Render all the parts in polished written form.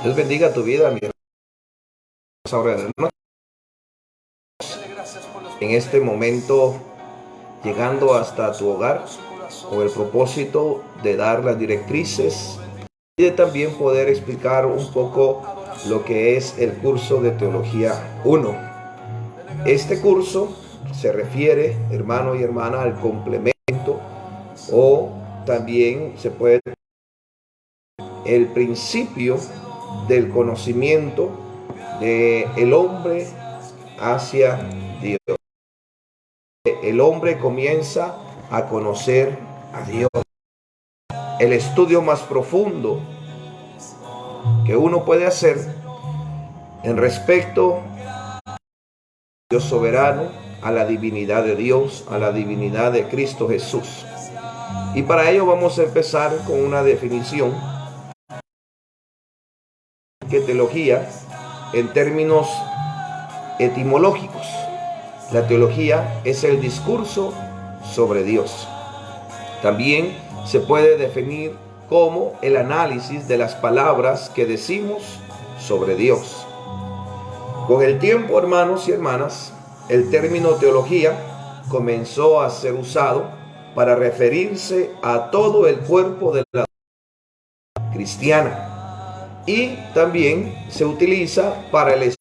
Dios bendiga tu vida, mi hermano. En este momento, llegando hasta tu hogar, con el propósito de dar las directrices y de también poder explicar un poco lo que es el curso de Teología 1. Este curso se refiere, hermano y hermana, al complemento o también se puede el principio del conocimiento del hombre hacia Dios. El hombre comienza a conocer a Dios. El estudio más profundo que uno puede hacer en respecto a Dios soberano, a la divinidad de Dios, a la divinidad de Cristo Jesús. Y para ello vamos a empezar con una definición de teología en términos etimológicos. La teología es el discurso sobre Dios. También se puede definir como el análisis de las palabras que decimos sobre Dios. Con el tiempo, hermanos y hermanas, el término teología comenzó a ser usado para referirse a todo el cuerpo de la cristiana y también se utiliza para el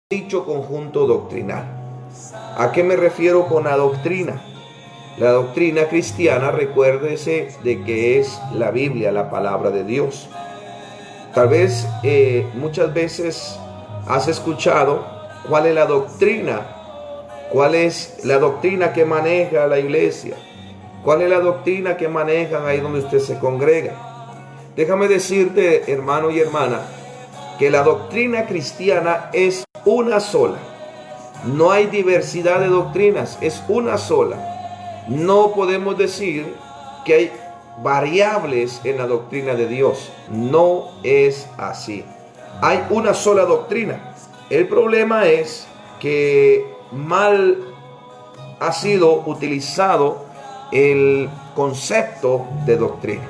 dicho conjunto doctrinal. ¿A qué me refiero con la doctrina? La doctrina cristiana, recuérdese de que es la Biblia, la palabra de Dios. Tal vez muchas veces has escuchado cuál es la doctrina, cuál es la doctrina que maneja la iglesia, cuál es la doctrina que manejan ahí donde usted se congrega. Déjame decirte, hermano y hermana, que la doctrina cristiana es una sola. No hay diversidad de doctrinas, es una sola. No podemos decir que hay variables en la doctrina de Dios. No es así. Hay una sola doctrina. El problema es que mal ha sido utilizado el concepto de doctrina.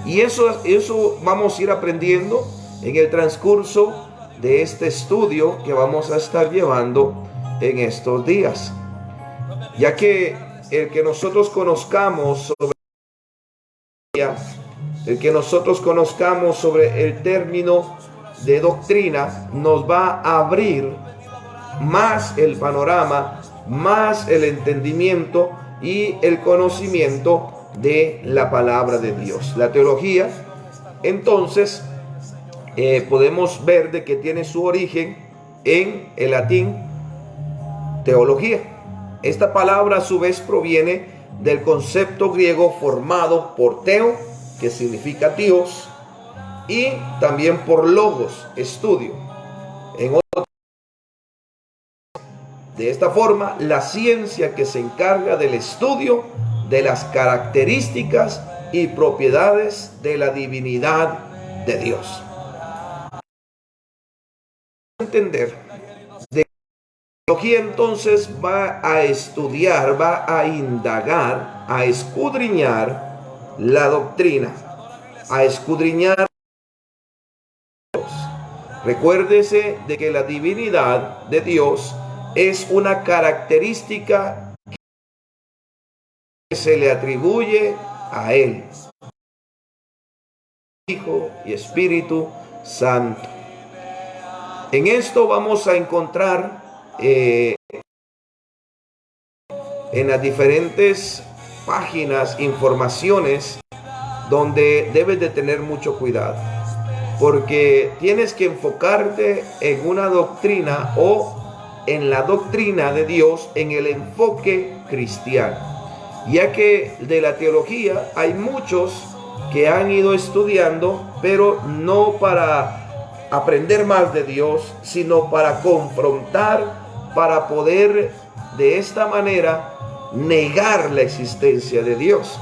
Y eso vamos a ir aprendiendo en el transcurso de este estudio que vamos a estar llevando en estos días. Ya que el que nosotros conozcamos sobre el término de doctrina nos va a abrir más el panorama, más el entendimiento y el conocimiento de la palabra de Dios. La teología, entonces, podemos ver de que tiene su origen en el latín teología. Esta palabra a su vez proviene del concepto griego formado por teo, que significa Dios, y también por logos, estudio. De esta forma, la ciencia que se encarga del estudio de las características y propiedades de la divinidad de Dios. Entender de que la teología entonces va a estudiar, va a indagar, a escudriñar la doctrina, a escudriñar. Recuérdese de que la divinidad de Dios es una característica que se le atribuye a Él, Hijo y Espíritu Santo. En esto vamos a encontrar en las diferentes páginas informaciones donde debes de tener mucho cuidado, porque tienes que enfocarte en una doctrina o en la doctrina de Dios en el enfoque cristiano, ya que de la teología hay muchos que han ido estudiando, pero no para aprender más de Dios, sino para confrontar, para poder de esta manera negar la existencia de Dios.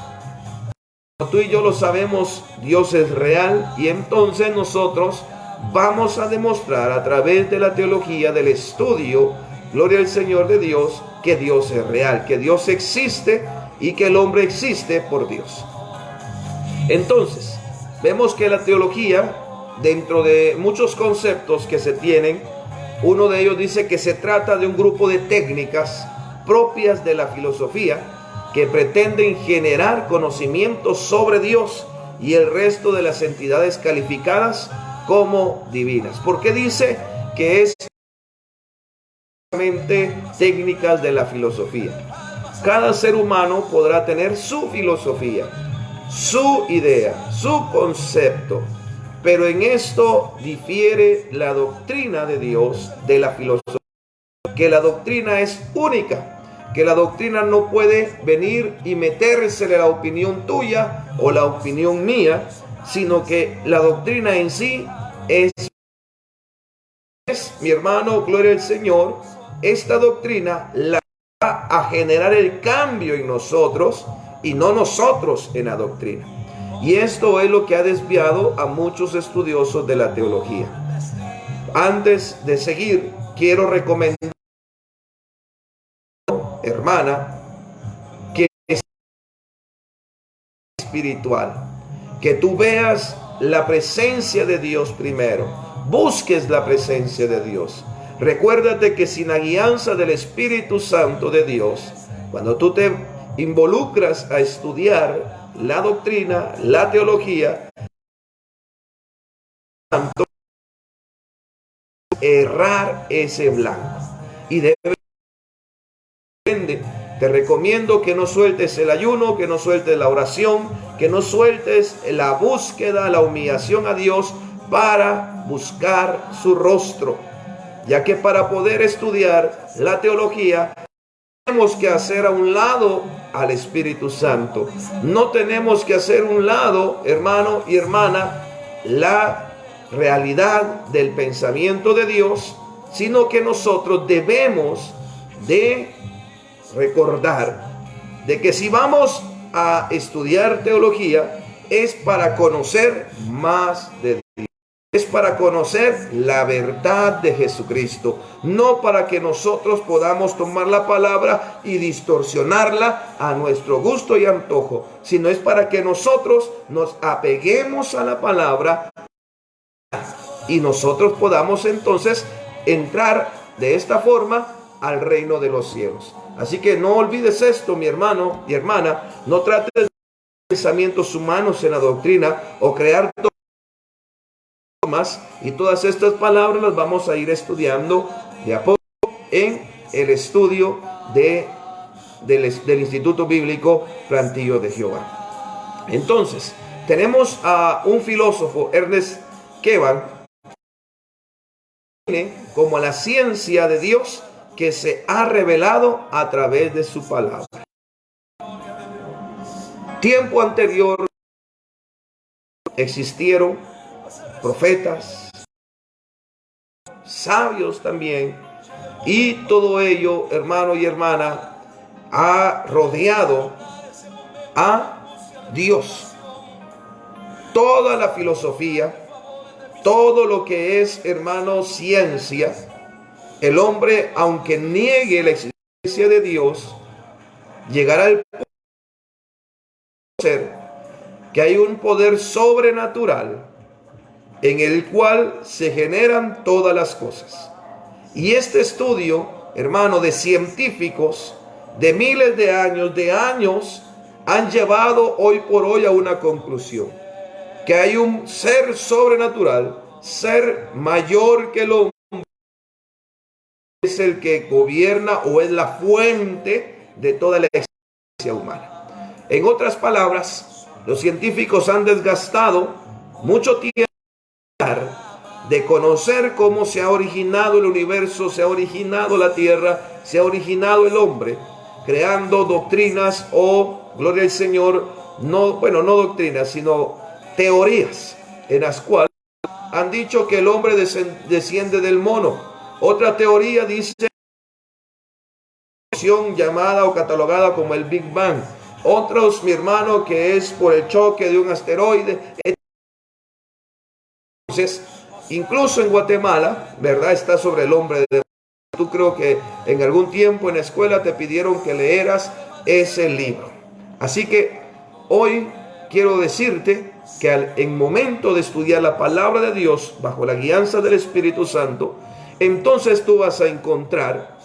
Tú y yo lo sabemos, Dios es real, y entonces nosotros vamos a demostrar a través de la teología, del estudio, gloria al Señor de Dios, que Dios es real, que Dios existe y que el hombre existe por Dios. Entonces, vemos que la teología, dentro de muchos conceptos que se tienen, uno de ellos dice que se trata de un grupo de técnicas propias de la filosofía que pretenden generar conocimientos sobre Dios y el resto de las entidades calificadas como divinas. ¿Por qué dice que es técnicas de la filosofía? Cada ser humano podrá tener su filosofía, su idea, su concepto, pero en esto difiere la doctrina de Dios de la filosofía, que la doctrina es única, que la doctrina no puede venir y metérsele la opinión tuya o la opinión mía, sino que la doctrina en sí es, mi hermano, gloria al Señor, esta doctrina la va a generar el cambio en nosotros y no nosotros en la doctrina. Y esto es lo que ha desviado a muchos estudiosos de la teología. Antes de seguir, quiero recomendar, hermana, que es espiritual, que tú veas la presencia de Dios primero, busques la presencia de Dios. Recuérdate que sin la guianza del Espíritu Santo de Dios, cuando tú te involucras a estudiar la doctrina, la teología, errar ese blanco. Y te recomiendo que no sueltes el ayuno, que no sueltes la oración, que no sueltes la búsqueda, la humillación a Dios para buscar su rostro, ya que para poder estudiar la teología tenemos que hacer a un lado al Espíritu Santo. No tenemos que hacer a un lado, hermano y hermana, la realidad del pensamiento de Dios, sino que nosotros debemos de recordar de que si vamos a estudiar teología es para conocer más de Dios, es para conocer la verdad de Jesucristo, no para que nosotros podamos tomar la palabra y distorsionarla a nuestro gusto y antojo, sino es para que nosotros nos apeguemos a la palabra y nosotros podamos entonces entrar de esta forma al reino de los cielos. Así que no olvides esto, mi hermano y hermana. No trates de pensamientos humanos en la doctrina o crear dogmas, y todas estas palabras las vamos a ir estudiando de a poco en el estudio del Instituto Bíblico Plantío de Jehová. Entonces, tenemos a un filósofo, Ernest Kevan, como la ciencia de Dios que se ha revelado a través de su palabra. Tiempo anterior existieron profetas, sabios también, y todo ello, hermano y hermana, ha rodeado a Dios. Toda la filosofía, todo lo que es, hermano, ciencia, el hombre, aunque niegue la existencia de Dios, llegará al punto de ser que hay un poder sobrenatural en el cual se generan todas las cosas. Y este estudio, hermano, de científicos de miles de años, han llevado hoy por hoy a una conclusión: que hay un ser sobrenatural, ser mayor que el hombre, es el que gobierna o es la fuente de toda la existencia humana. En otras palabras, los científicos han desgastado mucho tiempo de conocer cómo se ha originado el universo, se ha originado la tierra, se ha originado el hombre, creando doctrinas o, gloria al Señor, no doctrinas, sino teorías en las cuales han dicho que el hombre desciende del mono. Otra teoría dice llamada o catalogada como el Big Bang. Otros, mi hermano, que es por el choque de un asteroide. Entonces, incluso en Guatemala, ¿verdad?, está sobre el hombre de... Tú creo que en algún tiempo en la escuela te pidieron que leeras ese libro. Así que hoy quiero decirte que en momento de estudiar la palabra de Dios bajo la guianza del Espíritu Santo, entonces tú vas a encontrar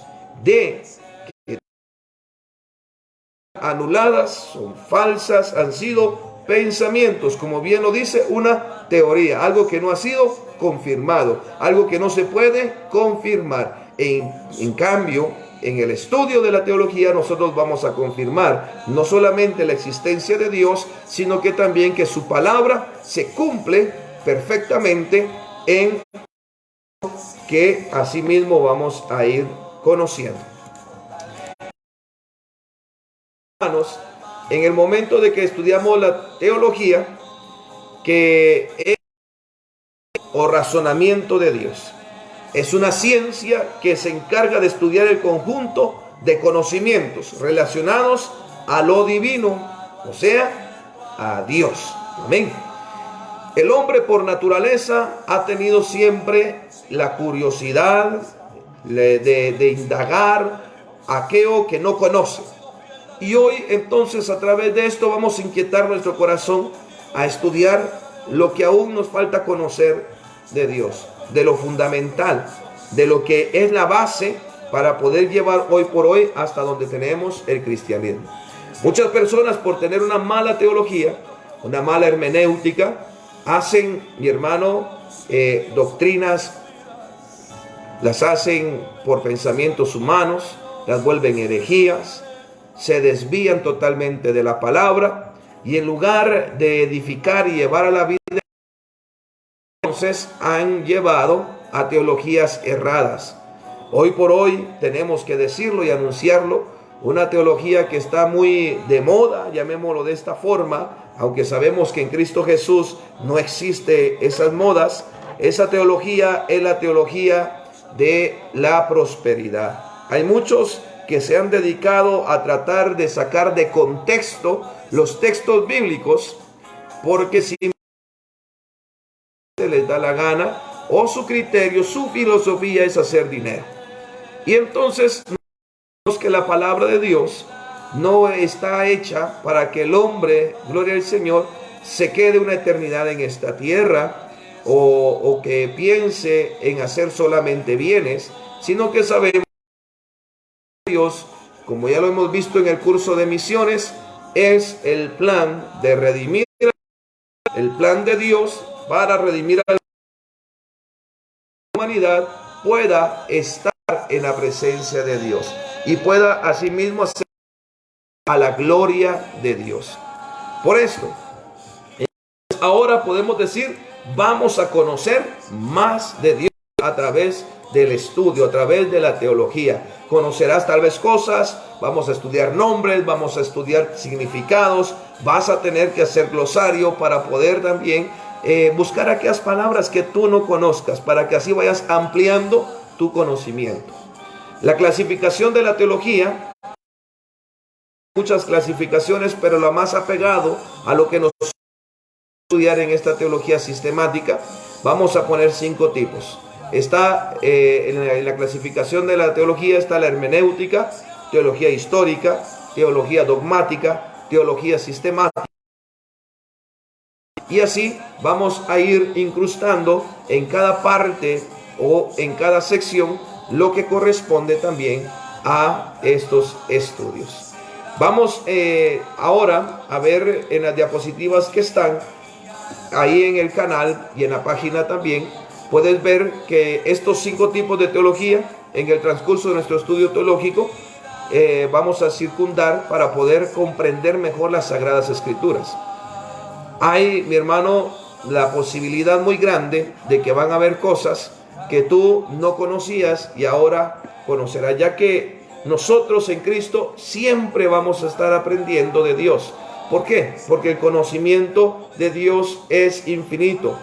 de que anuladas, son falsas, han sido pensamientos, como bien lo dice, una teoría, algo que no ha sido confirmado, algo que no se puede confirmar. En cambio, en el estudio de la teología nosotros vamos a confirmar no solamente la existencia de Dios, sino que también que su palabra se cumple perfectamente en que asimismo vamos a ir conociendo. Hermanos, en el momento de que estudiamos la teología, que es o razonamiento de Dios, es una ciencia que se encarga de estudiar el conjunto de conocimientos relacionados a lo divino, o sea, a Dios. Amén. El hombre por naturaleza ha tenido siempre la curiosidad de indagar aquello que no conoce. Y hoy entonces a través de esto vamos a inquietar nuestro corazón a estudiar lo que aún nos falta conocer de Dios, de lo fundamental, de lo que es la base para poder llevar hoy por hoy hasta donde tenemos el cristianismo. Muchas personas por tener una mala teología, una mala hermenéutica, hacen, mi hermano, doctrinas, las hacen por pensamientos humanos, las vuelven herejías, se desvían totalmente de la palabra y en lugar de edificar y llevar a la vida, entonces han llevado a teologías erradas. Hoy por hoy tenemos que decirlo y anunciarlo, una teología que está muy de moda, llamémoslo de esta forma, aunque sabemos que en Cristo Jesús no existe esas modas. Esa teología es la teología de la prosperidad. Hay muchos que se han dedicado a tratar de sacar de contexto los textos bíblicos, porque si les da la gana o su criterio, su filosofía es hacer dinero. Y entonces vemos que la palabra de Dios no está hecha para que el hombre, gloria al Señor, se quede una eternidad en esta tierra o que piense en hacer solamente bienes, sino que sabemos que Dios, como ya lo hemos visto en el curso de misiones, es el plan de redimir, el plan de Dios para redimir a la humanidad pueda estar en la presencia de Dios y pueda asimismo hacer a la gloria de Dios. Por esto, ahora podemos decir, vamos a conocer más de Dios a través del estudio, a través de la teología. Conocerás tal vez cosas, vamos a estudiar nombres, vamos a estudiar significados, vas a tener que hacer glosario para poder también buscar aquellas palabras que tú no conozcas, para que así vayas ampliando tu conocimiento. La clasificación de la teología, muchas clasificaciones, pero lo más apegado a lo que nos estudiar en esta teología sistemática, vamos a poner 5 tipos. Está en la clasificación de la teología está la hermenéutica, teología histórica, teología dogmática, teología sistemática. Y así vamos a ir incrustando en cada parte o en cada sección lo que corresponde también a estos estudios. Vamos ahora a ver en las diapositivas que están ahí en el canal y en la página también. Puedes ver que estos 5 tipos de teología en el transcurso de nuestro estudio teológico vamos a circundar para poder comprender mejor las Sagradas Escrituras. Hay, mi hermano, la posibilidad muy grande de que van a haber cosas que tú no conocías y ahora conocerás, ya que nosotros en Cristo siempre vamos a estar aprendiendo de Dios. ¿Por qué? Porque el conocimiento de Dios es infinito.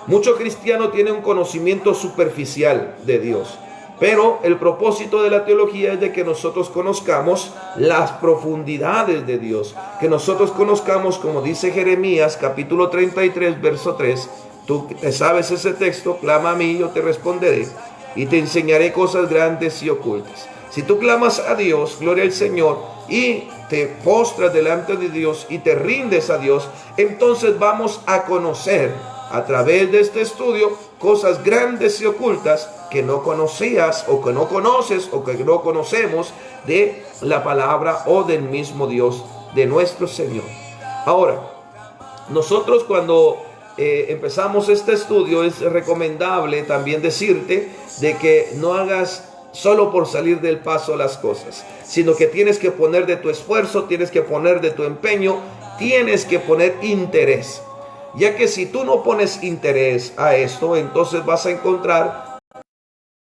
Muchos cristianos tienen un conocimiento superficial de Dios, pero el propósito de la teología es de que nosotros conozcamos las profundidades de Dios, que nosotros conozcamos, como dice Jeremías capítulo 33 verso 3, tú te sabes ese texto, clama a mí y yo te responderé. y te enseñaré cosas grandes y ocultas. Si tú clamas a Dios, gloria al Señor, y te postras delante de Dios y te rindes a Dios, entonces vamos a conocer a través de este estudio cosas grandes y ocultas que no conocías o que no conoces o que no conocemos de la palabra o del mismo Dios de nuestro Señor. Ahora, nosotros cuando empezamos este estudio es recomendable también decirte de que no hagas solo por salir del paso las cosas, sino que tienes que poner de tu esfuerzo, tienes que poner de tu empeño, tienes que poner interés, ya que si tú no pones interés a esto, entonces vas a encontrar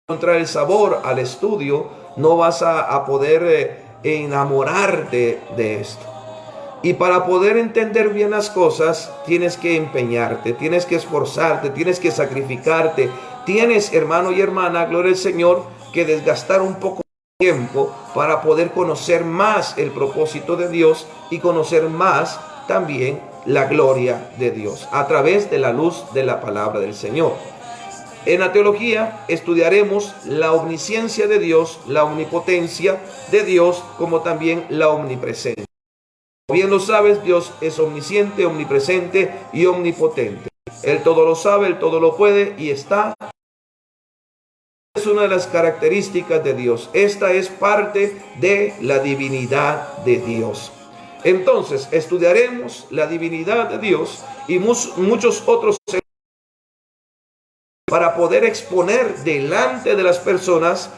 el sabor al estudio, no vas a poder enamorarte de esto. Y para poder entender bien las cosas, tienes que empeñarte, tienes que esforzarte, tienes que sacrificarte, tienes, hermano y hermana, gloria al Señor, que desgastar un poco de tiempo para poder conocer más el propósito de Dios y conocer más también la gloria de Dios a través de la luz de la palabra del Señor. En la teología estudiaremos la omnisciencia de Dios, la omnipotencia de Dios, como también la omnipresencia. Como bien lo sabes, Dios es omnisciente, omnipresente y omnipotente. Él todo lo sabe, Él todo lo puede y está. Es una de las características de Dios. Esta es parte de la divinidad de Dios. Entonces, estudiaremos la divinidad de Dios y muchos otros para poder exponer delante de las personas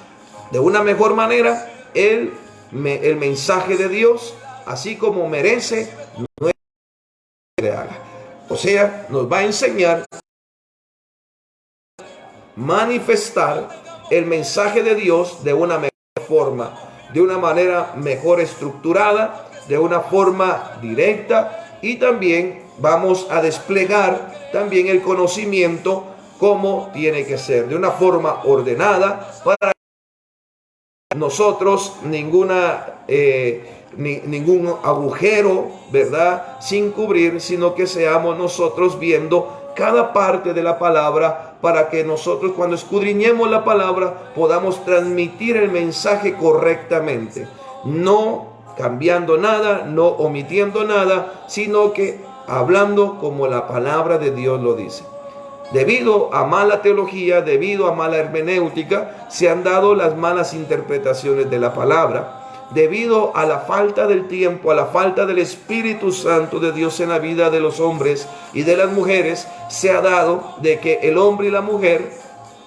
de una mejor manera el mensaje de Dios, así como merece nuestra haga. O sea, nos va a enseñar a manifestar el mensaje de Dios de una mejor forma, de una manera mejor estructurada, de una forma directa, y también vamos a desplegar también el conocimiento como tiene que ser, de una forma ordenada, para nosotros ningún agujero, ¿verdad?, sin cubrir, sino que seamos nosotros viendo cada parte de la palabra, para que nosotros cuando escudriñemos la palabra podamos transmitir el mensaje correctamente, no cambiando nada, no omitiendo nada, sino que hablando como la palabra de Dios lo dice. Debido a mala teología, debido a mala hermenéutica, se han dado las malas interpretaciones de la palabra. Debido a la falta del tiempo, a la falta del Espíritu Santo de Dios en la vida de los hombres y de las mujeres, se ha dado de que el hombre y la mujer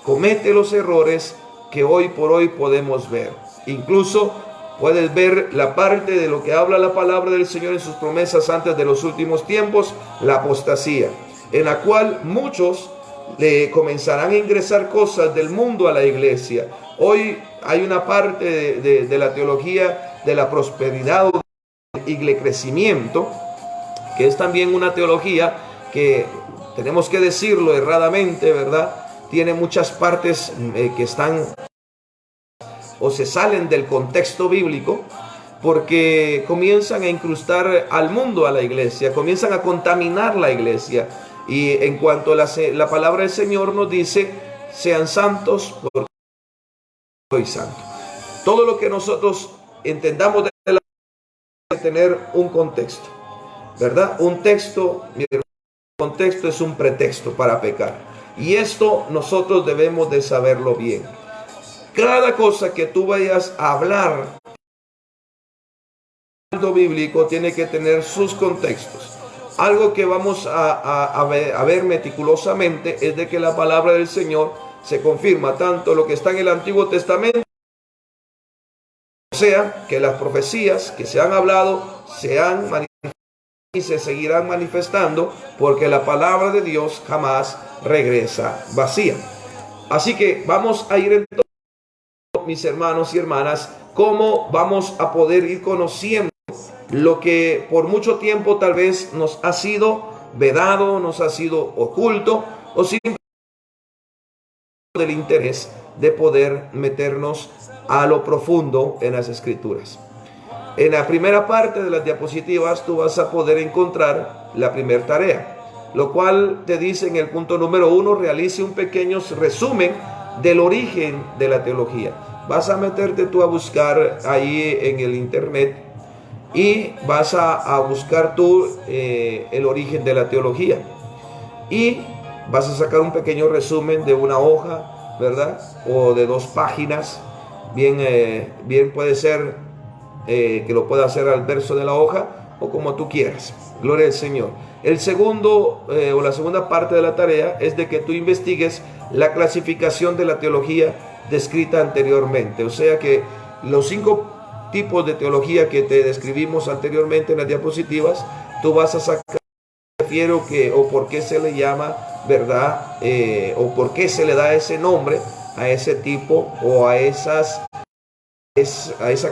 cometen los errores que hoy por hoy podemos ver. Incluso puedes ver la parte de lo que habla la palabra del Señor en sus promesas antes de los últimos tiempos, la apostasía, en la cual muchos le comenzarán a ingresar cosas del mundo a la iglesia. Hoy hay una parte de la teología de la prosperidad o del crecimiento, que es también una teología que, tenemos que decirlo erradamente, ¿verdad?, tiene muchas partes que están o se salen del contexto bíblico, porque comienzan a incrustar al mundo a la iglesia, comienzan a contaminar la iglesia. Y en cuanto a la palabra del Señor nos dice, sean santos porque soy santo. Todo lo que nosotros entendamos de la palabra debe tener un contexto, ¿verdad? Un texto, el contexto es un pretexto para pecar. Y esto nosotros debemos de saberlo bien. Cada cosa que tú vayas a hablar bíblico tiene que tener sus contextos. Algo que vamos a ver meticulosamente es de que la palabra del Señor se confirma tanto lo que está en el Antiguo Testamento, o sea, que las profecías que se han hablado se han manifestado y se seguirán manifestando, porque la palabra de Dios jamás regresa vacía. Así que vamos a ir entonces, mis hermanos y hermanas, cómo vamos a poder ir conociendo lo que por mucho tiempo tal vez nos ha sido vedado, nos ha sido oculto, o simplemente del interés de poder meternos a lo profundo en las Escrituras. En la primera parte de las diapositivas tú vas a poder encontrar la primera tarea, lo cual te dice en el punto número 1, realice un pequeño resumen del origen de la teología. Vas a meterte tú a buscar ahí en el internet y vas a buscar tú el origen de la teología. Y vas a sacar un pequeño resumen de una hoja, ¿verdad? O de 2 páginas. Bien puede ser que lo pueda hacer al verso de la hoja o como tú quieras. Gloria al Señor. El segundo o la segunda parte de la tarea es de que tú investigues la clasificación de la teología descrita anteriormente. O sea que los 5 tipos de teología que te describimos anteriormente en las diapositivas, tú vas a sacar refiero que o por qué se le llama, ¿verdad? O por qué se le da ese nombre a ese tipo o a esa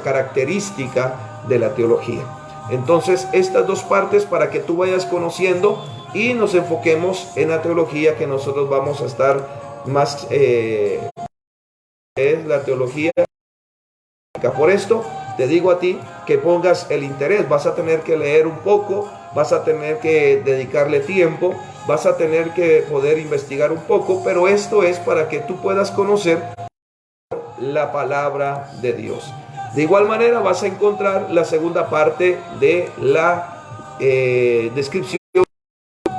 característica de la teología. Entonces, estas 2 partes para que tú vayas conociendo y nos enfoquemos en la teología que nosotros vamos a estar más, es la teología. Por esto te digo a ti que pongas el interés. Vas a tener que leer un poco, vas a tener que dedicarle tiempo, vas a tener que poder investigar un poco, pero esto es para que tú puedas conocer la palabra de Dios. De igual manera vas a encontrar la segunda parte de la descripción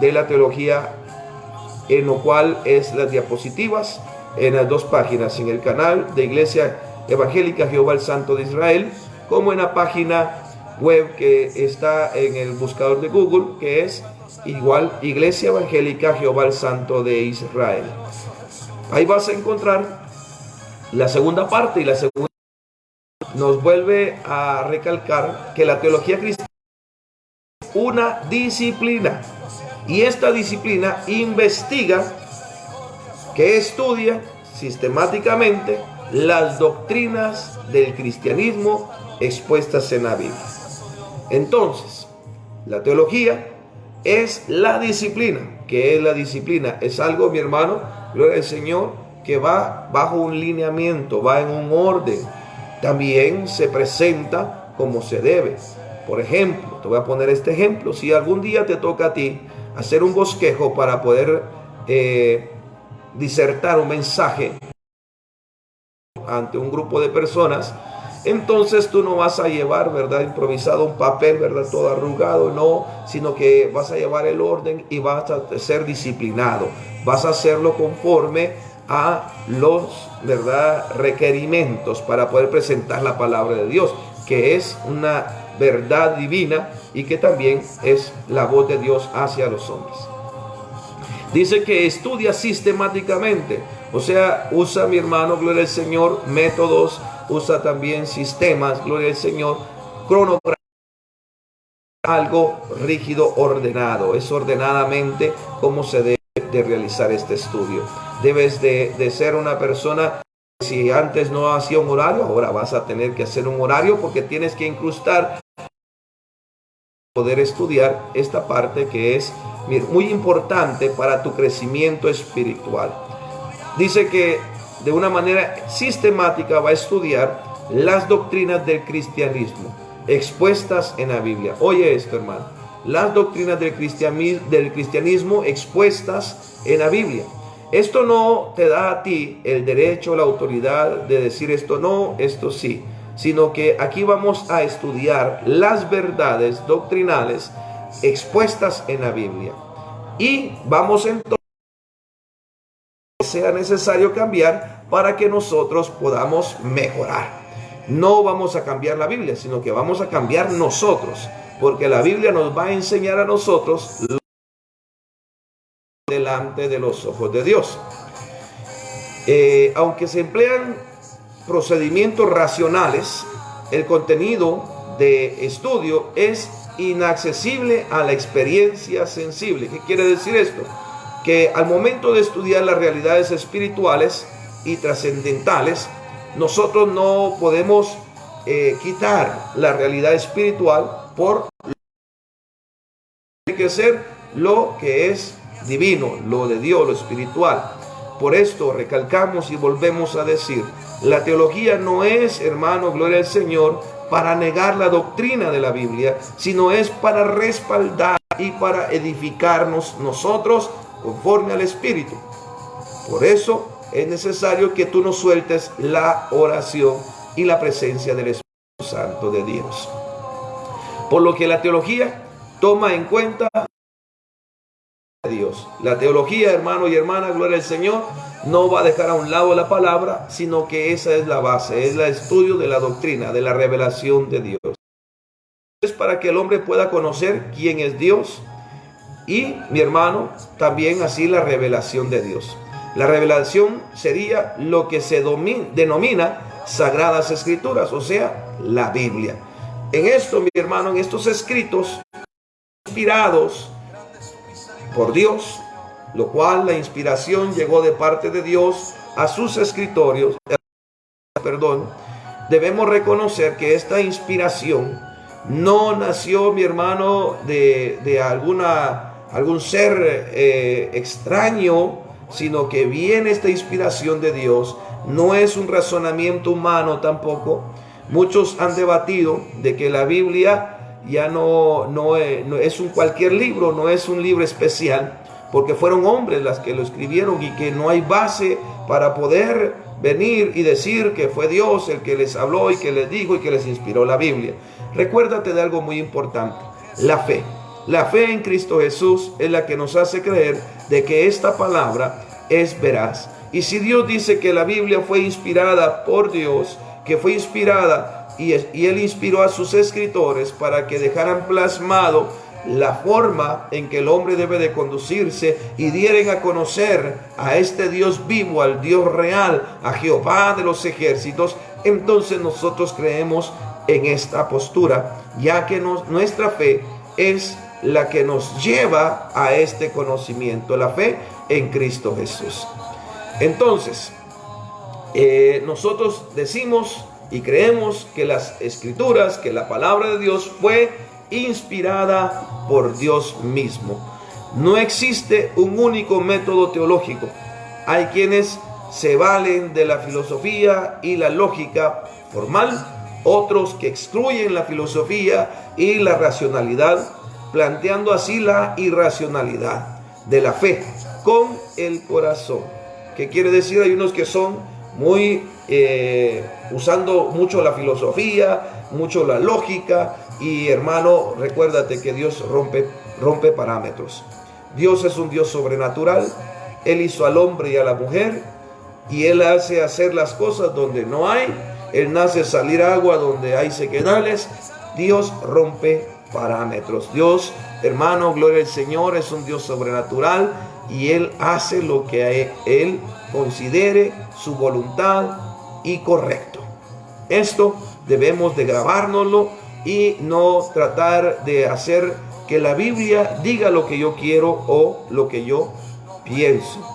de la teología, en lo cual es las diapositivas en las 2 páginas, en el canal de Iglesia Evangélica Jehová el Santo de Israel, como en la página web que está en el buscador de Google, que es igual Iglesia Evangélica Jehová el Santo de Israel. Ahí vas a encontrar la segunda parte, y la segunda nos vuelve a recalcar que la teología cristiana es una disciplina, y esta disciplina investiga, que estudia sistemáticamente las doctrinas del cristianismo expuestas en la Biblia. Entonces, la teología es la disciplina. ¿Qué es la disciplina? Es algo, mi hermano, gloria al Señor, que va bajo un lineamiento, va en un orden. También se presenta como se debe. Por ejemplo, te voy a poner este ejemplo. Si algún día te toca a ti hacer un bosquejo para poder disertar un mensaje ante un grupo de personas, entonces tú no vas a llevar, ¿verdad?, improvisado un papel, ¿verdad?, todo arrugado, no, sino que vas a llevar el orden y vas a ser disciplinado, vas a hacerlo conforme a los, ¿verdad?, requerimientos para poder presentar la palabra de Dios, que es una verdad divina y que también es la voz de Dios hacia los hombres. Dice que estudia sistemáticamente, o sea, usa, mi hermano, gloria al Señor, métodos, usa también sistemas, gloria al Señor, cronograma, algo rígido, ordenado, es ordenadamente como se debe de realizar este estudio. Debes de ser una persona, si antes no hacía un horario, ahora vas a tener que hacer un horario porque tienes que incrustar, poder estudiar esta parte que es muy importante para tu crecimiento espiritual. Dice que de una manera sistemática va a estudiar las doctrinas del cristianismo expuestas en la Biblia. Oye esto, hermano, las doctrinas del cristianismo expuestas en la Biblia. Esto no te da a ti el derecho, la autoridad de decir esto no, esto sí, sino que aquí vamos a estudiar las verdades doctrinales expuestas en la Biblia. Y vamos entonces a sea necesario cambiar para que nosotros podamos mejorar. No vamos a cambiar la Biblia, sino que vamos a cambiar nosotros, porque la Biblia nos va a enseñar a nosotros delante de los ojos de Dios. Aunque se emplean procedimientos racionales, el contenido de estudio es inaccesible a la experiencia sensible. ¿Qué quiere decir esto? Que al momento de estudiar las realidades espirituales y trascendentales, nosotros no podemos quitar la realidad espiritual por que ser lo que es divino, lo de Dios, lo espiritual. Por esto recalcamos y volvemos a decir, la teología no es, hermano, gloria al Señor, para negar la doctrina de la Biblia, sino es para respaldar y para edificarnos nosotros conforme al Espíritu. Por eso es necesario que tú no sueltes la oración y la presencia del Espíritu Santo de Dios. Por lo que la teología toma en cuenta a Dios. La teología, hermano y hermana, gloria al Señor, no va a dejar a un lado la palabra, sino que esa es la base, es el estudio de la doctrina, de la revelación de Dios. Es para que el hombre pueda conocer quién es Dios y, mi hermano, también así la revelación de Dios. La revelación sería lo que se denomina Sagradas Escrituras, o sea, la Biblia. En esto, mi hermano, en estos escritos inspirados por Dios, lo cual la inspiración llegó de parte de Dios a sus escritorios, debemos reconocer que esta inspiración no nació, mi hermano, de algún ser extraño, sino que viene esta inspiración de Dios. No es un razonamiento humano tampoco. Muchos han debatido de que la Biblia ya no es un cualquier libro, no es un libro especial, porque fueron hombres las que lo escribieron y que no hay base para poder venir y decir que fue Dios el que les habló y que les dijo y que les inspiró la Biblia. Recuérdate de algo muy importante: la fe. La fe en Cristo Jesús es la que nos hace creer de que esta palabra es veraz. Y si Dios dice que la Biblia fue inspirada por Dios, que fue inspirada y Él inspiró a sus escritores para que dejaran plasmado la forma en que el hombre debe de conducirse y dieren a conocer a este Dios vivo, al Dios real, a Jehová de los ejércitos, entonces nosotros creemos en esta postura, ya que nuestra fe es la que nos lleva a este conocimiento, la fe en Cristo Jesús. Entonces, nosotros decimos y creemos que las escrituras, que la palabra de Dios fue inspirada por Dios mismo. No existe un único método teológico. Hay quienes se valen de la filosofía y la lógica formal, otros que excluyen la filosofía y la racionalidad, planteando así la irracionalidad de la fe con el corazón. ¿Qué quiere decir? Hay unos que son muy usando mucho la filosofía, mucho la lógica, y hermano, recuérdate que Dios rompe parámetros. Dios es un Dios sobrenatural. Él hizo al hombre y a la mujer, y Él hace hacer las cosas donde no hay. Él hace salir agua donde hay sequedales. Dios rompe parámetros. Dios, hermano, gloria al Señor, es un Dios sobrenatural, y Él hace lo que Él considere su voluntad y correcto. Esto debemos de grabárnoslo y no tratar de hacer que la Biblia diga lo que yo quiero o lo que yo pienso.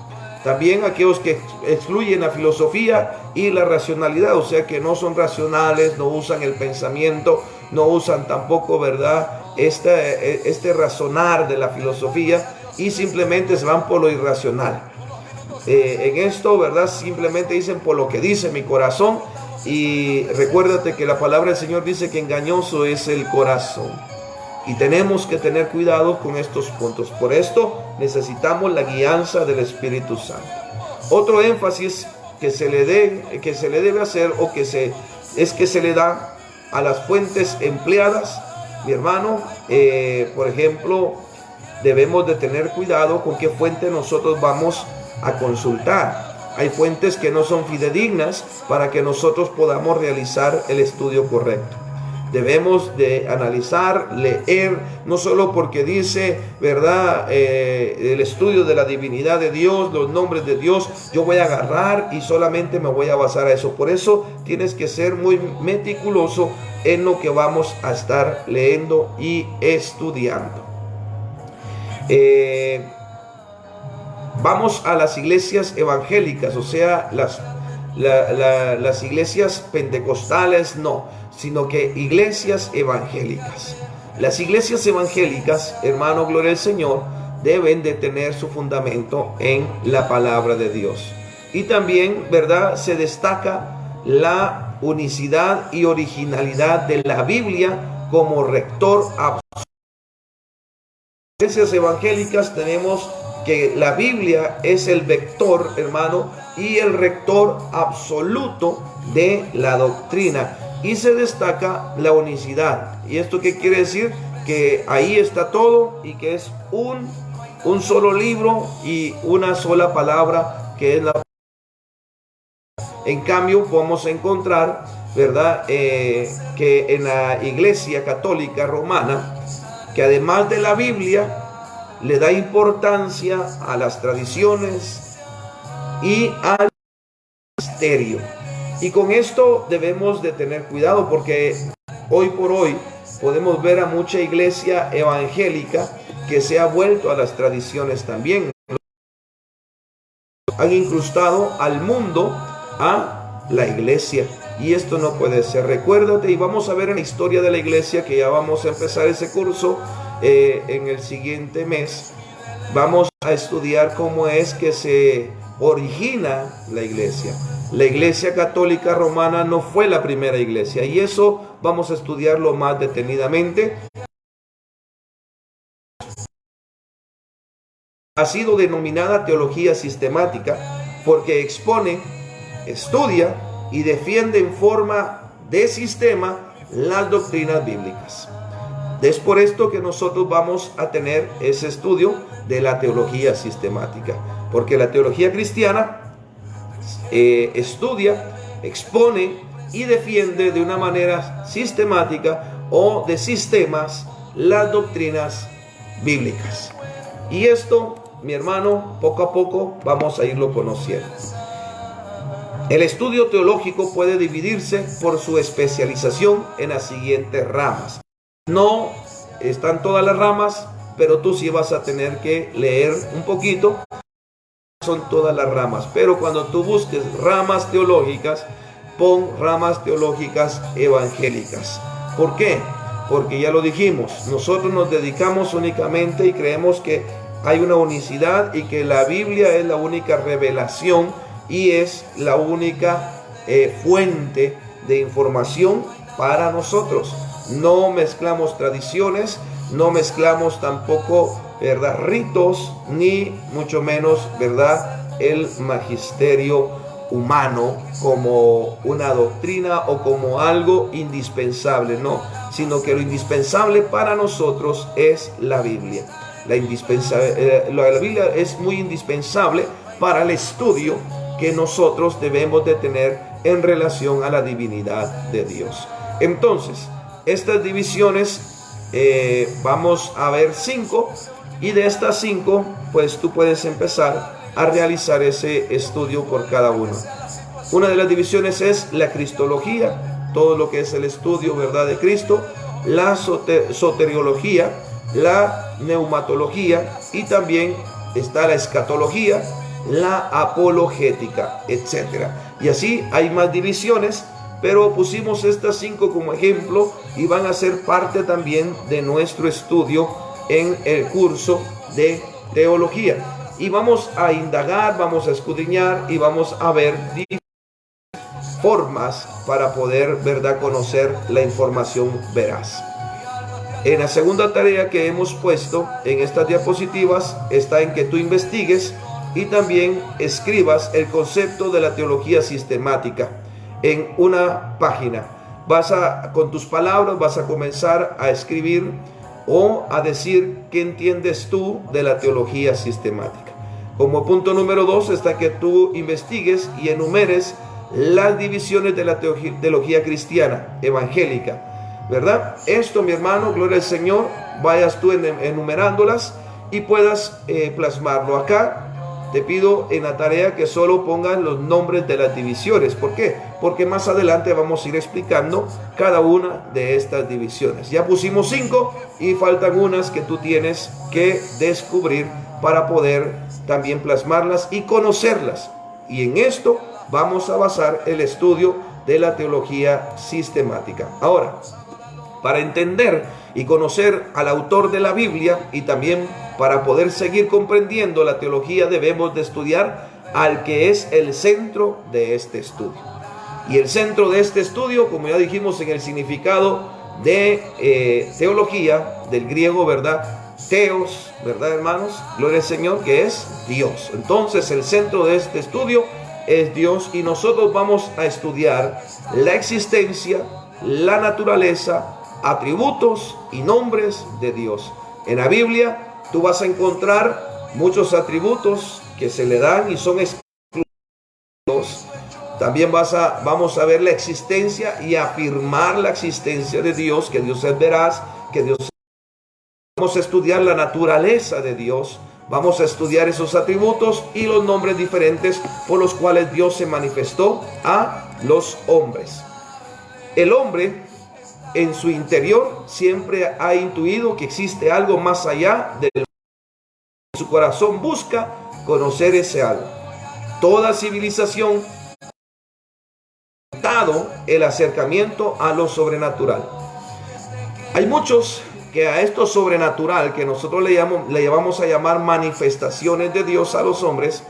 También aquellos que excluyen la filosofía y la racionalidad, o sea que no son racionales, no usan el pensamiento, no usan tampoco, ¿verdad?, este razonar de la filosofía, y simplemente se van por lo irracional. En esto, ¿verdad?, simplemente dicen por lo que dice mi corazón. Y recuérdate que la palabra del Señor dice que engañoso es el corazón. Y tenemos que tener cuidado con estos puntos. Por esto necesitamos la guianza del Espíritu Santo. Otro énfasis que se le debe hacer es que se le da a las fuentes empleadas, mi hermano. Por ejemplo, debemos de tener cuidado con qué fuente nosotros vamos a consultar. Hay fuentes que no son fidedignas para que nosotros podamos realizar el estudio correcto. Debemos de analizar, leer, no solo porque dice, ¿verdad?, el estudio de la divinidad de Dios, los nombres de Dios, yo voy a agarrar y solamente me voy a basar a eso. Por eso tienes que ser muy meticuloso en lo que vamos a estar leyendo y estudiando. Vamos a las iglesias evangélicas, o sea, las iglesias pentecostales no, sino que iglesias evangélicas. Las iglesias evangélicas, hermano, gloria al Señor, deben de tener su fundamento en la palabra de Dios. Y también, ¿verdad?, se destaca la unicidad y originalidad de la Biblia como rector absoluto. En las iglesias evangélicas tenemos que la Biblia es el vector, hermano, y el rector absoluto de la doctrina. Y se destaca la unicidad. ¿Y esto qué quiere decir? Que ahí está todo y que es un solo libro y una sola palabra, que es la... En cambio, podemos encontrar, ¿verdad? Que en la Iglesia Católica Romana, que además de la Biblia, le da importancia a las tradiciones y al misterio. Y con esto debemos de tener cuidado, porque hoy por hoy podemos ver a mucha iglesia evangélica que se ha vuelto a las tradiciones también. Han incrustado al mundo a la iglesia, y esto no puede ser. Recuérdate, y vamos a ver en la historia de la iglesia, que ya vamos a empezar ese curso en el siguiente mes. Vamos a estudiar cómo es que se origina la iglesia. La iglesia católica romana no fue la primera iglesia, y eso vamos a estudiarlo más detenidamente. Ha sido denominada teología sistemática porque expone, estudia y defiende en forma de sistema las doctrinas bíblicas. Es por esto que nosotros vamos a tener ese estudio de la teología sistemática, porque la teología cristiana estudia, expone y defiende de una manera sistemática o de sistemas las doctrinas bíblicas. Y esto, mi hermano, poco a poco vamos a irlo conociendo. El estudio teológico puede dividirse por su especialización en las siguientes ramas. No están todas las ramas, pero tú sí vas a tener que leer un poquito. Son todas las ramas, pero cuando tú busques ramas teológicas, pon ramas teológicas evangélicas. ¿Por qué? Porque ya lo dijimos, nosotros nos dedicamos únicamente y creemos que hay una unicidad y que la Biblia es la única revelación y es la única fuente de información para nosotros. No mezclamos tradiciones, no mezclamos tampoco, ¿verdad?, ritos, ni mucho menos, ¿verdad?, el magisterio humano como una doctrina o como algo indispensable, no, sino que lo indispensable para nosotros es la Biblia. La Biblia es muy indispensable para el estudio que nosotros debemos de tener en relación a la divinidad de Dios. Entonces, estas divisiones vamos a ver 5, y de estas 5 pues tú puedes empezar a realizar ese estudio por cada uno. Una de las divisiones es la cristología, todo lo que es el estudio, ¿verdad?, de Cristo, la soteriología, la neumatología, y también está la escatología, la apologética, etcétera. Y así hay más divisiones, pero pusimos estas 5 como ejemplo y van a ser parte también de nuestro estudio en el curso de teología. Y vamos a indagar, vamos a escudriñar y vamos a ver diferentes formas para poder, ¿verdad?, conocer la información veraz. En la segunda tarea que hemos puesto en estas diapositivas está en que tú investigues y también escribas el concepto de la teología sistemática en una página. Con tus palabras vas a comenzar a escribir o a decir qué entiendes tú de la teología sistemática. Como punto número 2 está que tú investigues y enumeres las divisiones de la teología cristiana evangélica, ¿verdad? Esto, mi hermano, gloria al Señor, vayas tú enumerándolas y puedas plasmarlo acá. Te pido en la tarea que solo pongan los nombres de las divisiones. ¿Por qué? Porque más adelante vamos a ir explicando cada una de estas divisiones. Ya pusimos 5 y faltan unas que tú tienes que descubrir para poder también plasmarlas y conocerlas. Y en esto vamos a basar el estudio de la teología sistemática. Ahora, para entender y conocer al autor de la Biblia y también para poder seguir comprendiendo la teología, debemos de estudiar al que es el centro de este estudio. Y el centro de este estudio, como ya dijimos en el significado de teología, del griego, ¿verdad?, Teos, ¿verdad, hermanos? Gloria al Señor, que es Dios. Entonces, el centro de este estudio es Dios, y nosotros vamos a estudiar la existencia, la naturaleza, atributos y nombres de Dios. En la Biblia tú vas a encontrar muchos atributos que se le dan y son exclusivos. También vamos a ver la existencia y afirmar la existencia de Dios, que Dios es veraz, que Dios es... Vamos a estudiar la naturaleza de Dios, vamos a estudiar esos atributos y los nombres diferentes por los cuales Dios se manifestó a los hombres. El hombre en su interior siempre ha intuido que existe algo más allá del... Su corazón busca conocer ese algo. Toda civilización ha dado el acercamiento a lo sobrenatural. Hay muchos que a esto sobrenatural, que nosotros le llamamos a llamar manifestaciones de Dios a los hombres,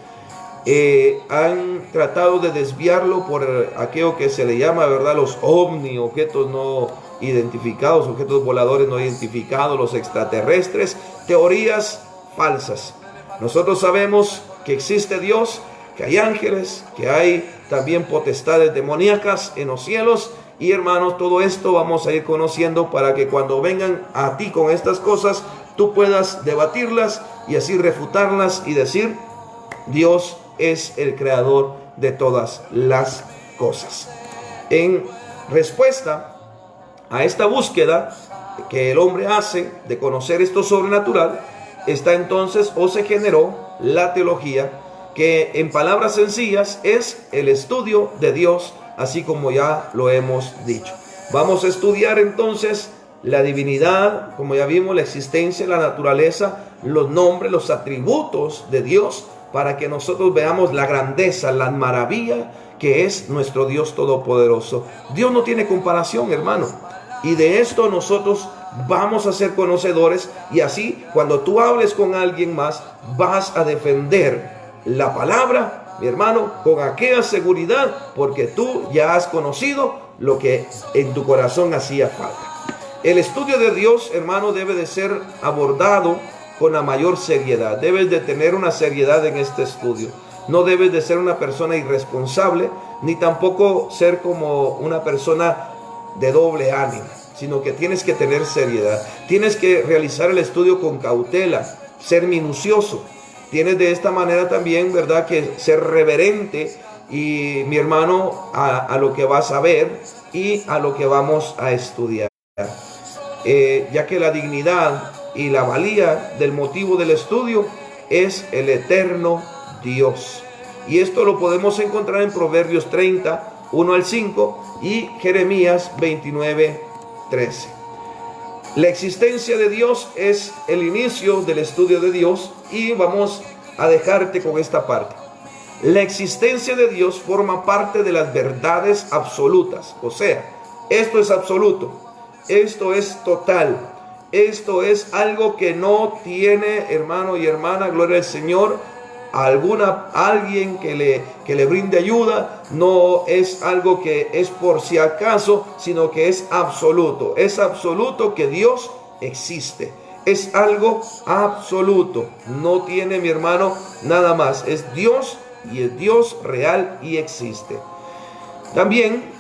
han tratado de desviarlo por aquello que se le llama, ¿verdad?, los ovni, objetos no identificados, objetos voladores no identificados, los extraterrestres, teorías falsas. Nosotros sabemos que existe Dios, que hay ángeles, que hay también potestades demoníacas en los cielos. Y hermanos, todo esto vamos a ir conociendo para que cuando vengan a ti con estas cosas, tú puedas debatirlas y así refutarlas y decir: Dios es el creador de todas las cosas. En respuesta a esta búsqueda que el hombre hace de conocer esto sobrenatural, está entonces o se generó la teología, que en palabras sencillas es el estudio de Dios, así como ya lo hemos dicho. Vamos a estudiar entonces la divinidad, como ya vimos, la existencia, la naturaleza, los nombres, los atributos de Dios, para que nosotros veamos la grandeza, la maravilla que es nuestro Dios todopoderoso. Dios no tiene comparación, hermano, y de esto nosotros vamos a ser conocedores, y así cuando tú hables con alguien más, vas a defender la palabra, mi hermano, con aquella seguridad, porque tú ya has conocido lo que en tu corazón hacía falta. El estudio de Dios, hermano, debe de ser abordado con la mayor seriedad. Debes de tener una seriedad en este estudio. No debes de ser una persona irresponsable, ni tampoco ser como una persona de doble ánimo, sino que tienes que tener seriedad. Tienes que realizar el estudio con cautela, ser minucioso. Tienes de esta manera también, ¿verdad?, que ser reverente, y mi hermano, a lo que vas a ver y a lo que vamos a estudiar. Ya que la dignidad y la valía del motivo del estudio es el eterno Dios. Y esto lo podemos encontrar en Proverbios 30, 1 al 5 y Jeremías 29, 13. La existencia de Dios es el inicio del estudio de Dios, y vamos a dejarte con esta parte. La existencia de Dios forma parte de las verdades absolutas. O sea, esto es absoluto, esto es total, esto es algo que no tiene, hermano y hermana, gloria al Señor, alguien que le brinde ayuda. No es algo que es por si acaso, sino que es absoluto. Es absoluto que Dios existe. Es algo absoluto. No tiene, mi hermano, nada más. Es Dios, y es Dios real y existe. También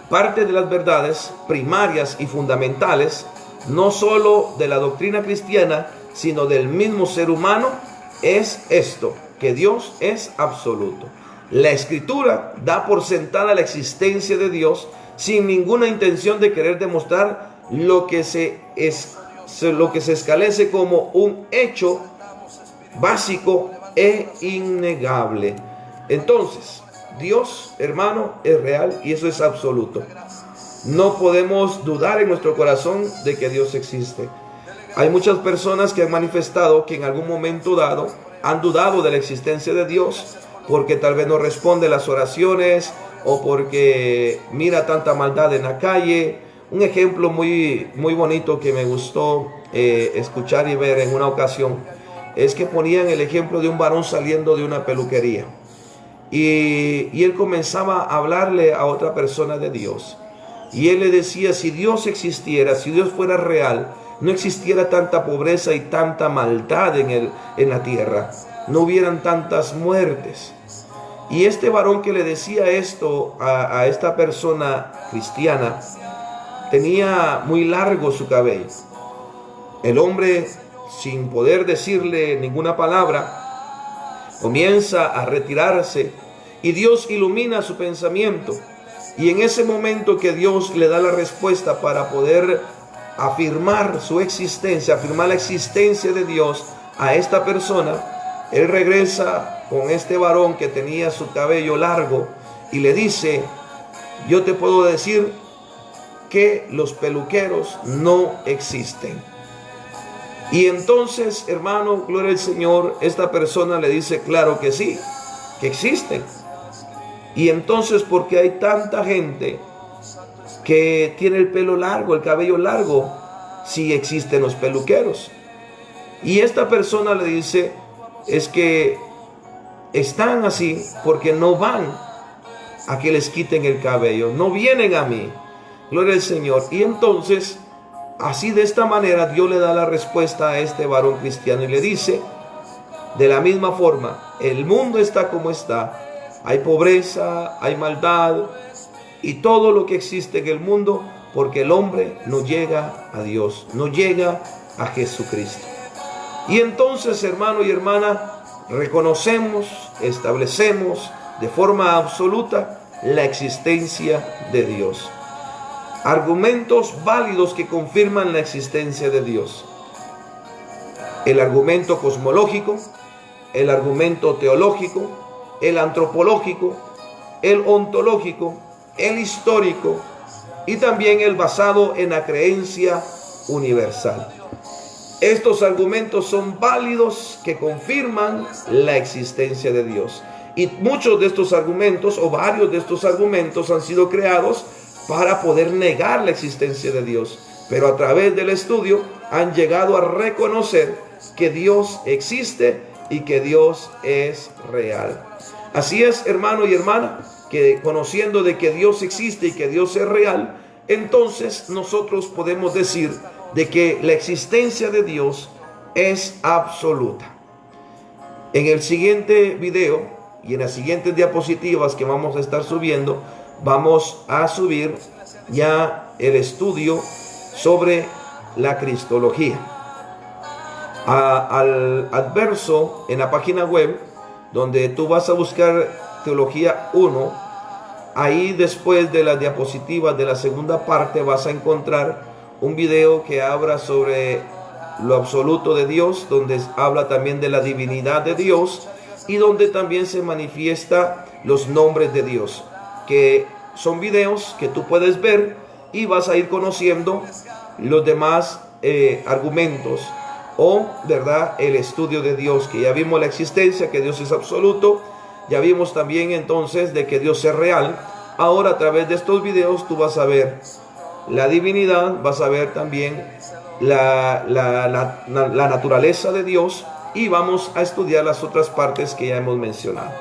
parte de las verdades primarias y fundamentales, no solo de la doctrina cristiana, sino del mismo ser humano, es esto: que Dios es absoluto. La Escritura da por sentada la existencia de Dios sin ninguna intención de querer demostrar lo que se esclarece como un hecho básico e innegable. Entonces, Dios, hermano, es real, y eso es absoluto. No podemos dudar en nuestro corazón de que Dios existe. Hay muchas personas que han manifestado que en algún momento dado han dudado de la existencia de Dios, porque tal vez no responde las oraciones, o porque mira tanta maldad en la calle. Un ejemplo muy bonito que me gustó escuchar y ver en una ocasión es que ponían el ejemplo de un varón saliendo de una peluquería, y él comenzaba a hablarle a otra persona de Dios, y él le decía: si Dios existiera, si Dios fuera real, no existiera tanta pobreza y tanta maldad en la tierra, no hubieran tantas muertes. Y este varón que le decía esto a esta persona cristiana, tenía muy largo su cabello. El hombre, sin poder decirle ninguna palabra, comienza a retirarse y Dios ilumina su pensamiento. Y en ese momento que Dios le da la respuesta para poder afirmar su existencia, afirmar la existencia de Dios a esta persona, él regresa con este varón que tenía su cabello largo y le dice: yo te puedo decir que los peluqueros no existen. Y entonces, hermano, gloria al Señor, esta persona le dice: claro que sí, que existen. Y entonces, ¿por qué hay tanta gente que tiene el pelo largo, el cabello largo, si existen los peluqueros? Y esta persona le dice: es que están así porque no van a que les quiten el cabello, no vienen a mí. Gloria al Señor. Y entonces, así de esta manera, Dios le da la respuesta a este varón cristiano y le dice: de la misma forma, el mundo está como está. Hay pobreza, hay maldad y todo lo que existe en el mundo porque el hombre no llega a Dios, no llega a Jesucristo. Y entonces, hermano y hermana, reconocemos, establecemos de forma absoluta la existencia de Dios. Argumentos válidos que confirman la existencia de Dios: el argumento cosmológico, el argumento teológico, el antropológico, el ontológico, el histórico y también el basado en la creencia universal. Estos argumentos son válidos que confirman la existencia de Dios. Y muchos de estos argumentos, o varios de estos argumentos, han sido creados para poder negar la existencia de Dios. Pero a través del estudio han llegado a reconocer que Dios existe y que Dios es real. Así es, hermano y hermana, que conociendo de que Dios existe y que Dios es real, entonces nosotros podemos decir de que la existencia de Dios es absoluta. En el siguiente video y en las siguientes diapositivas que vamos a estar subiendo, vamos a subir ya el estudio sobre la cristología. Al adverso en la página web, donde tú vas a buscar Teología 1, ahí después de las diapositivas de la segunda parte vas a encontrar un video que habla sobre lo absoluto de Dios, donde habla también de la divinidad de Dios y donde también se manifiesta los nombres de Dios, que son videos que tú puedes ver y vas a ir conociendo los demás argumentos o, ¿verdad?, el estudio de Dios, que ya vimos la existencia, que Dios es absoluto, ya vimos también entonces de que Dios es real. Ahora a través de estos videos tú vas a ver la divinidad, vas a ver también la naturaleza de Dios y vamos a estudiar las otras partes que ya hemos mencionado.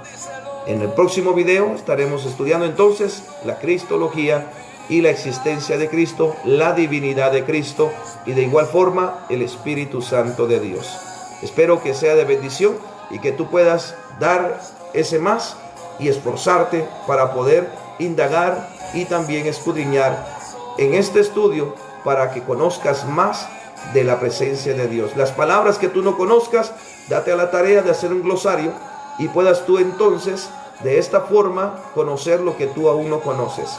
En el próximo video estaremos estudiando entonces la cristología y la existencia de Cristo, la divinidad de Cristo y de igual forma el Espíritu Santo de Dios. Espero que sea de bendición y que tú puedas dar ese más y esforzarte para poder indagar y también escudriñar en este estudio para que conozcas más de la presencia de Dios. Las palabras que tú no conozcas, date a la tarea de hacer un glosario y puedas tú entonces de esta forma conocer lo que tú aún no conoces.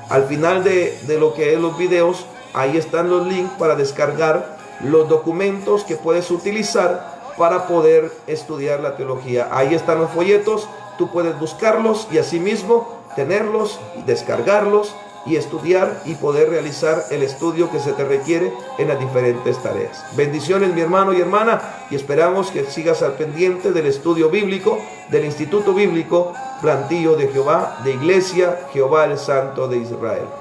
Al final de lo que es los videos, ahí están los links para descargar los documentos que puedes utilizar para poder estudiar la teología. Ahí están los folletos, tú puedes buscarlos y asimismo tenerlos, descargarlos y estudiar y poder realizar el estudio que se te requiere en las diferentes tareas. Bendiciones, mi hermano y hermana, y esperamos que sigas al pendiente del estudio bíblico del Instituto Bíblico Plantío de Jehová, de Iglesia Jehová el Santo de Israel.